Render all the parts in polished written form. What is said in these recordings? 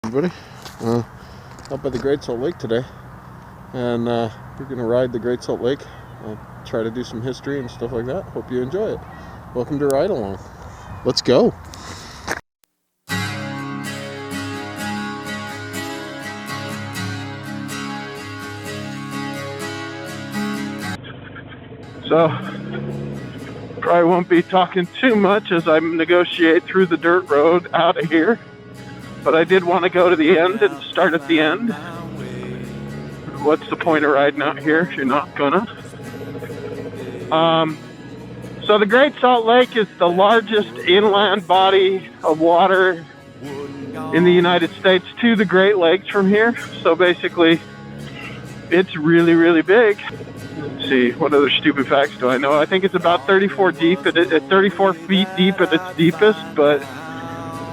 Everybody, up at the Great Salt Lake today, and we're gonna ride the Great Salt Lake. I'll try to do some history and stuff like that. Hope you enjoy it. Welcome to Ride Along. Let's go. So, probably won't be talking too much as I negotiate through the dirt road out of here. But I did want to go to the end and start at the end. What's the point of riding out here if you're not gonna? So the Great Salt Lake is the largest inland body of water in the United States to the Great Lakes from here. So basically, it's really, really big. Let's see, what other stupid facts do I know? I think it's about 34 deep, 34 feet deep at its deepest, but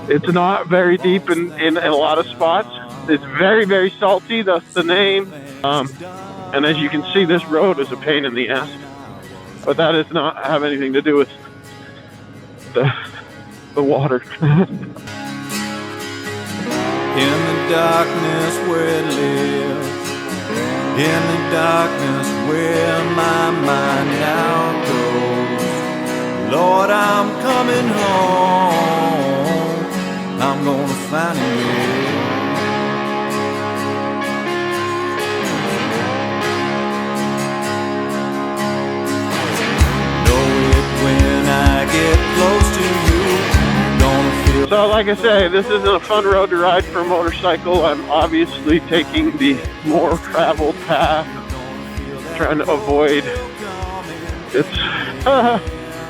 it's not very deep in a lot of spots. It's very, very salty, that's the name. And as you can see, this road is a pain in the ass. But that does not have anything to do with the water. In the darkness where it lives, in the darkness where my mind now goes, Lord, I'm coming home, I'm gonna find you. Know it when I get close to you, gonna feel. So like I say, this isn't a fun road to ride for a motorcycle. I'm obviously taking the more traveled path, trying to avoid. It's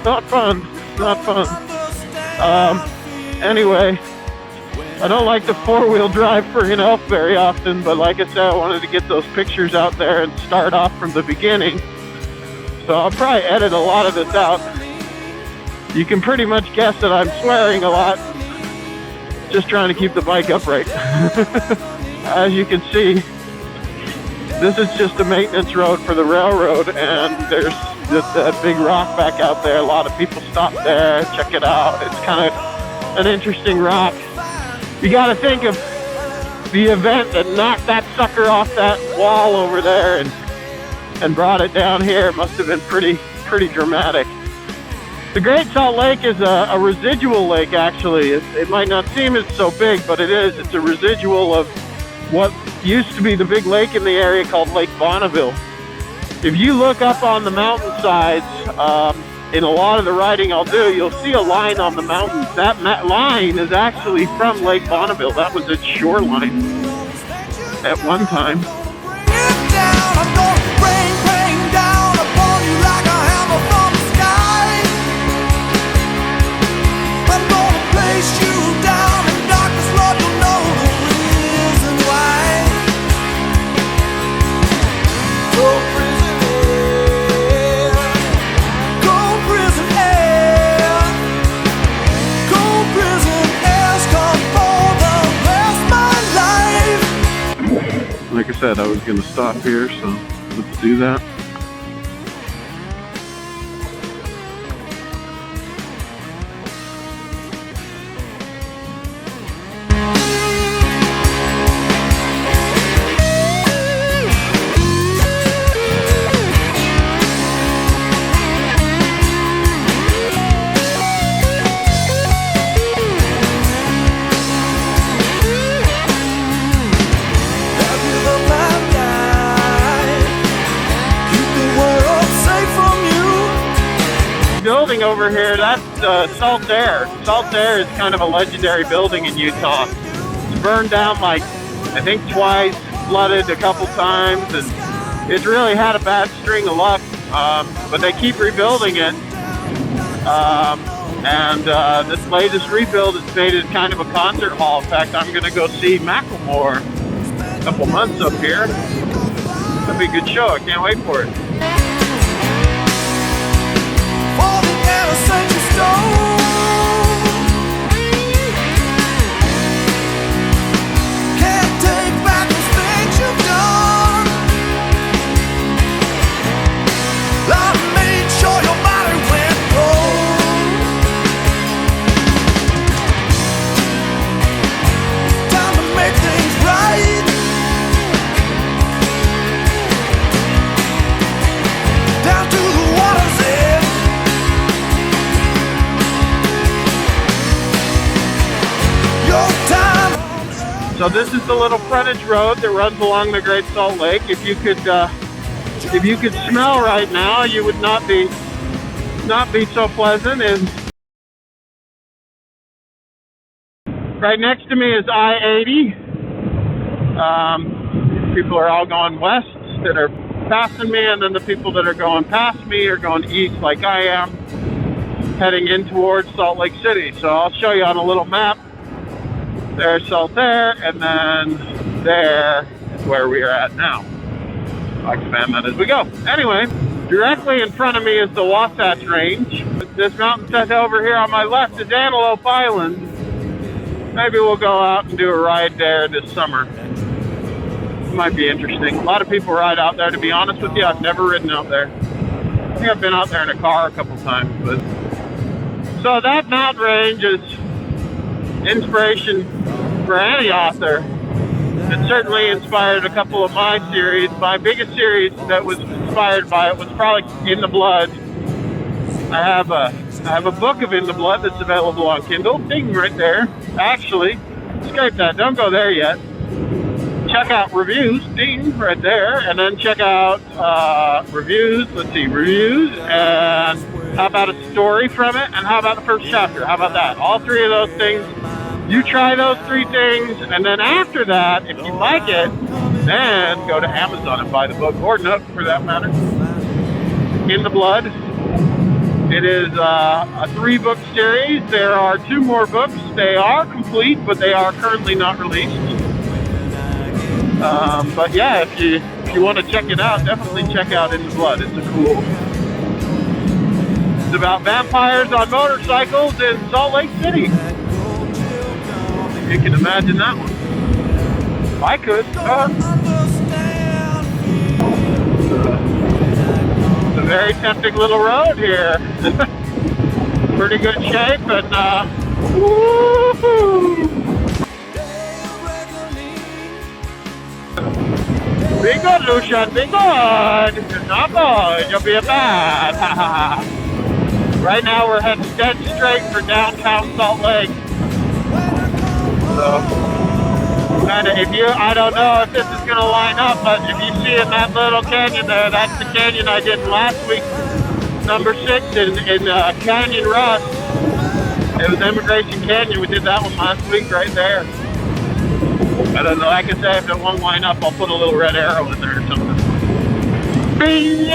not fun, not fun. Anyway, I don't like to four-wheel drive for Elf very often, but like I said, I wanted to get those pictures out there and start off from the beginning. So I'll probably edit a lot of this out. You can pretty much guess that I'm swearing a lot, just trying to keep the bike upright. As you can see, this is just a maintenance road for the railroad, and there's that big rock back out there. A lot of people stop there, check it out. It's kind of an interesting rock. You got to think of the event that knocked that sucker off that wall over there and brought it down here. It must have been pretty dramatic. The Great Salt Lake is a residual lake, actually. It might not seem it's so big, but it is. It's a residual of what used to be the big lake in the area called Lake Bonneville. If you look up on the mountainsides, in a lot of the riding I'll do, you'll see a line on the mountains. That line is actually from Lake Bonneville. That was its shoreline at one time. Like I said, I was going to stop here, so let's do that. Building over here, that's Salt Air. Salt Air is kind of a legendary building in Utah. It's burned down like, I think twice, flooded a couple times, and it's really had a bad string of luck, but they keep rebuilding it. This latest rebuild has made it kind of a concert hall. In fact, I'm going to go see Macklemore a couple months up here. That'll be a good show. I can't wait for it. Time to make So this is the little frontage road that runs along the Great Salt Lake. If you could smell right now, you would not be so pleasant. And right next to me is I-80. People are all going west that are passing me, and then the people that are going past me are going east like I am, heading in towards Salt Lake City. So I'll show you on a little map. There's Salt there, and then there is where we are at now. I'll expand that as we go. Anyway, directly in front of me is the Wasatch Range. This mountain set over here on my left is Antelope Island. Maybe we'll go out and do a ride there this summer. It might be interesting. A lot of people ride out there, to be honest with you. I've never ridden out there. I think I've been out there in a car a couple times. But so that mountain range is inspiration for any author. It certainly inspired a couple of my series. My biggest series that was inspired by it was probably In the Blood. I have a book of In the Blood that's available on Kindle. Ding, right there. Actually, scrape that. Don't go there yet. Check out reviews. Ding, right there. And then check out reviews. Let's see, reviews. And how about a story from it? And how about the first chapter? How about that? All three of those things. You try those three things, and then after that, if you like it, then go to Amazon and buy the book, or Nook for that matter. In the Blood. It is a 3-book series. There are 2 more books. They are complete, but they are currently not released. But yeah, if you want to check it out, definitely check out In the Blood. It's It's about vampires on motorcycles in Salt Lake City. You can imagine that one. I could. It's a very tempting little road here. Pretty good shape, and woo-hoo. Be good, Lucien. Be good. You're not good. You'll be a bad. Right now we're heading dead straight for downtown Salt Lake. So, kind of, I don't know if this is going to line up, but if you see in that little canyon there, that's the canyon I did last week, number 6 in Canyon Rust. It was Immigration Canyon. We did that one last week right there. I don't know, like I say, if it won't line up, I'll put a little red arrow in there or something. Bing!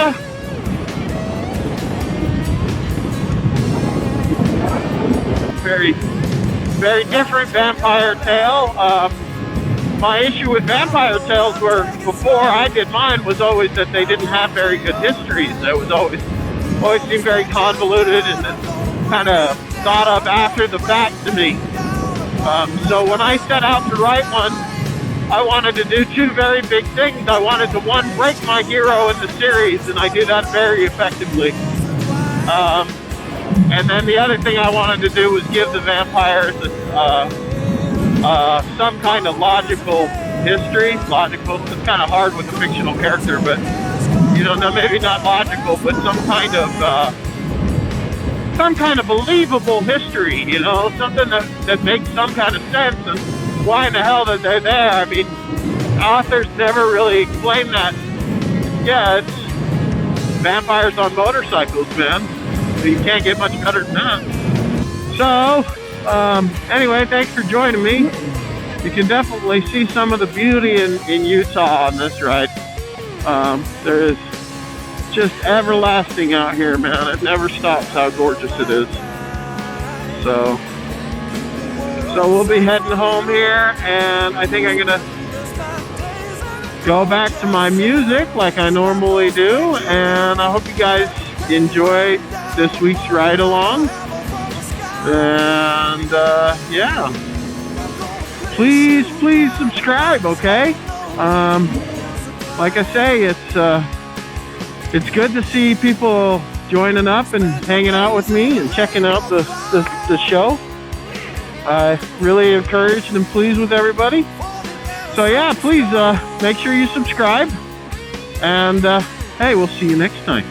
Very different vampire tale. My issue with vampire tales were, before I did mine, was always that they didn't have very good histories. It was always seemed very convoluted and kind of thought of after the fact to me. So when I set out to write one, I wanted to do 2 very big things. I wanted to, one, break my hero in the series, and I do that very effectively. And then the other thing I wanted to do was give the vampires some kind of logical history. Logical, it's kind of hard with a fictional character, but, you know, maybe not logical, but some kind of believable history, you know, something that makes some kind of sense, and why in the hell that they're there. I mean, authors never really explain that. Yeah, it's vampires on motorcycles, man. You can't get much better than that. So, anyway, thanks for joining me. You can definitely see some of the beauty in Utah on this ride. There is just everlasting out here, man. It never stops how gorgeous it is. So we'll be heading home here, and I think I'm gonna go back to my music like I normally do, and I hope you guys enjoy this week's ride along. And yeah, please subscribe, okay? Like I say, it's good to see people joining up and hanging out with me and checking out the show. I really encouraged and pleased with everybody. So yeah, please make sure you subscribe, and hey, we'll see you next time.